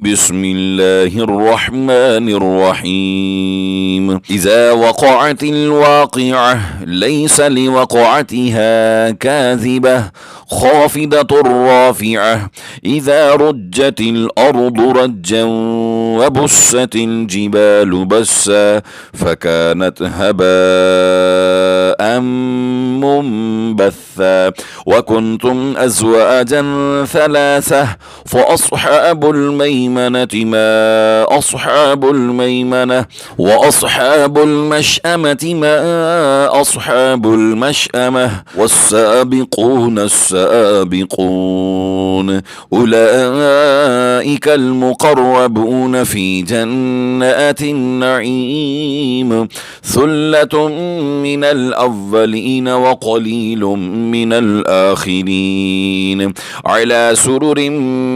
بسم الله الرحمن الرحيم. إذا وقعت الواقعة ليس لوقعتها كاذبة خافضة رافعة إذا رجت الأرض رجا وبست الجبال بسا فكانت هباء منبثا وكنتم أزواجا ثلاثة فأصحاب الميمنة ما أصحاب الميمنة وأصحاب المشأمة ما أصحاب المشأمة والسابقون السابقون أولئك المقربون في جنات النعيم ثلة من الأولين وقليل من الآخرين على سرر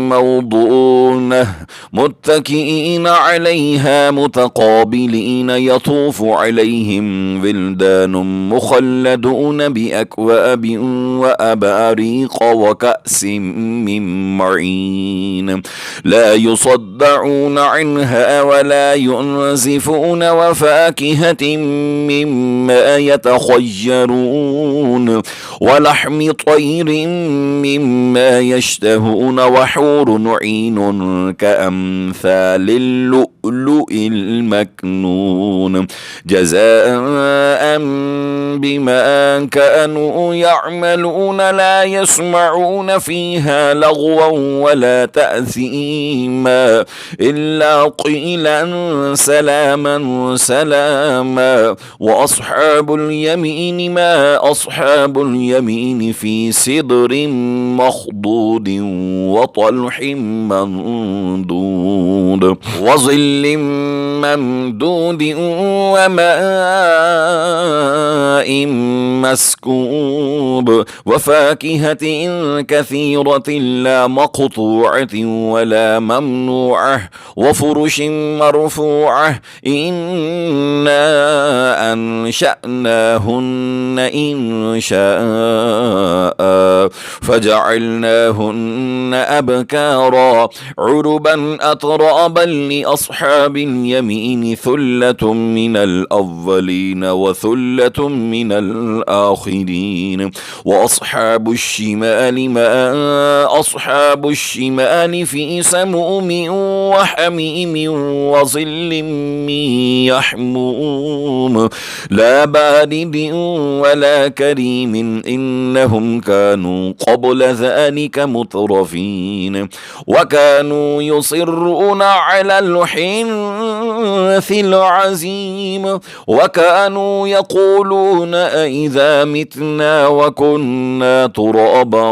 موضونة متكئين عليها متقابلين يطوف عليهم ولدان مخلدون بأكواب وأباريق وكأس من معين لا يصدعون عنها ولا ينزفون وفاكهة مما يتخيرون ولحم طير مما يشتهون وحور عين كأمثال اللؤلؤ المكنون جزاء بما كانوا يعملون لا يسمعون فيها لغوا ولا تأثيما إلا قيلا سلاما سلاما وأصحاب اليمين ما أصحاب اليمين في سدر مخضود وطلح منضود وظل ممدود وماء مسكوب وفاكهة كثيرة لا مقطوعة ولا ممنوعة وفرش مرفوعة إنا أنشأناهن إن شاء فجعلناهن أبكارا عربا أترابا لأصحاب اليمين ثلة من الأولين وثلة من الآخرين وأصحاب الشمال ما أصحاب الشمال في سموم وحميم وظل من يحموم لا بارد ولا كريم إنهم كانوا قبل ذلك مترفين وكانوا يصرون على الحنث العظيم وكانوا يقولون أئذا متنا وكنا ترابا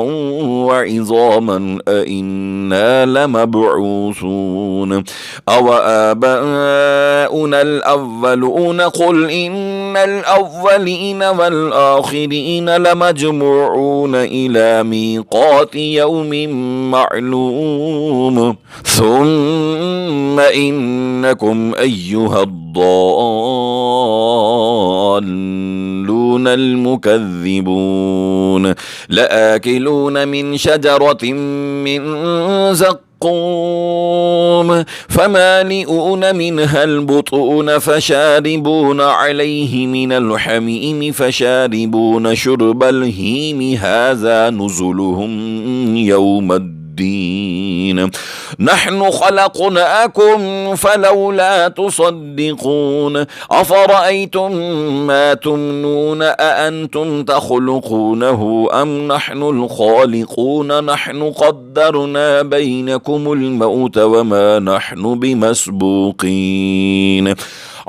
وعظاما أئنا لمبعوثون أو آباؤنا الأولون قل إن الأولين والآخرين لمجموعون إلى ميقات يوم معلوم ثم إنكم أيها الضالون المكذبون لآكلون من شجرة من زقوم فمالئون منها البطون فشاربون عليه من الحميم فشاربون شرب الهيم هذا نزلهم يوم الدين نحن خلقناكم فلولا تصدقون أفرأيتم ما تمنون أأنتم تخلقونه أم نحن الخالقون نحن قدرنا بينكم الموت وما نحن بمسبوقين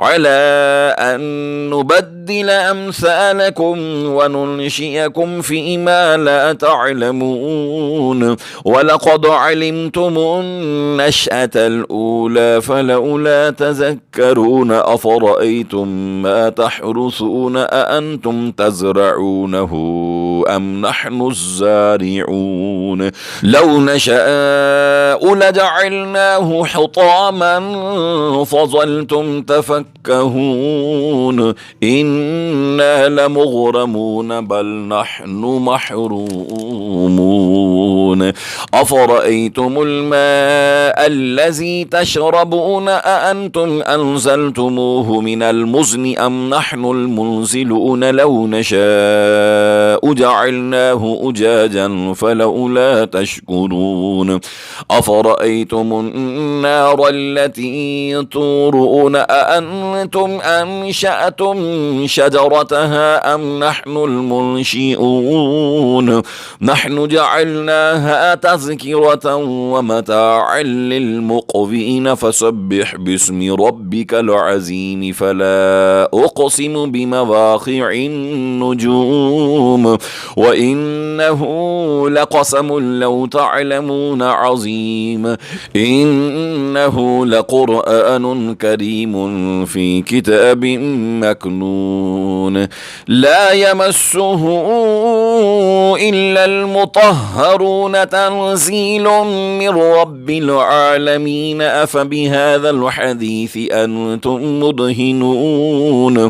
على أن نبدل أمثالكم وننشئكم فيما لا تعلمون ولقد علمتم النشأة الأولى فلولا تذكرون أفرأيتم ما تحرثون أأنتم تزرعونه أم نحن الزارعون لو نشاء لجعلناه حطاما فظلتم تفكرون يتفكهون إنا لمغرمون بل نحن محرومون أفرأيتم الماء الذي تشربون أأنتم أنزلتموه من المزن أم نحن المنزلون لو نشاء جعلناه أجاجا فلولا تشكرون أفرأيتم النار التي تورون أأنتم أنشأتم شجرتها أم نحن المنشئون نحن جعلناها تذكرة ومتاعا للمقوين فسبح باسم ربك العظيم فلا أقسم بمواقع النجوم وإنه لقسم لو تعلمون عظيم إنه لقرآن كريم في كتاب مكنون لا يمسه إلا المطهرون تنزيل من رب العالمين أفبهذا الحديث أنتم مدهنون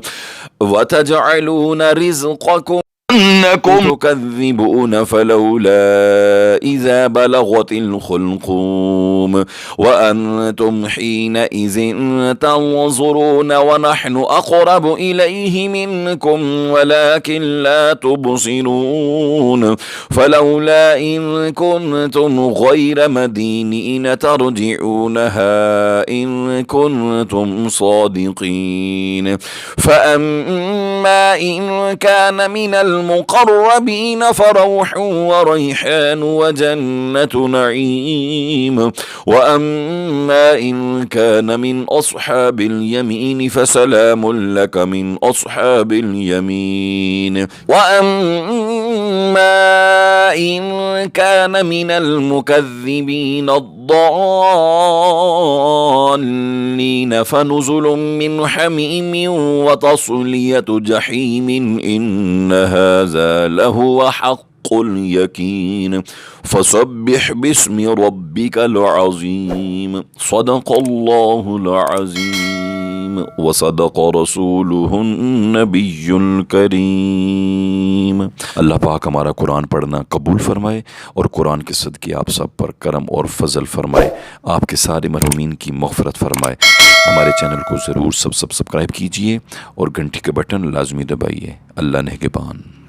وتجعلون رزقكم أنكم تكذبون فلولا إذا بلغت الحلقوم وأنتم حينئذ تنظرون ونحن أقرب إليه منكم ولكن لا تبصرون فلولا إن كنتم غير مدينين ترجعونها إن كنتم صادقين فأما إن كان من المقربين فروح وريحان وجنة نعيم وأما إن كان من أصحاب اليمين فسلام لك من أصحاب اليمين وأما إن كان من المكذبين الضالين فنزل من حميم وتصلية جحيم إن هذا لهو حق اليقين فسبح باسم ربك العظيم صدق الله العظيم وصدق रसूलुहु नबियुल करीम। अल्लाह पाक हमारा कुरान पढ़ना कबूल फरमाए और कुरान के सदक़े आप सब पर करम और फजल फरमाए, आपके सारे मरहूमीन की मग़फ़िरत फरमाए। हमारे चैनल को ज़रूर सब्सक्राइब कीजिए और घंटी के बटन लाजमी दबाइए। अल्लाह नेगहबान।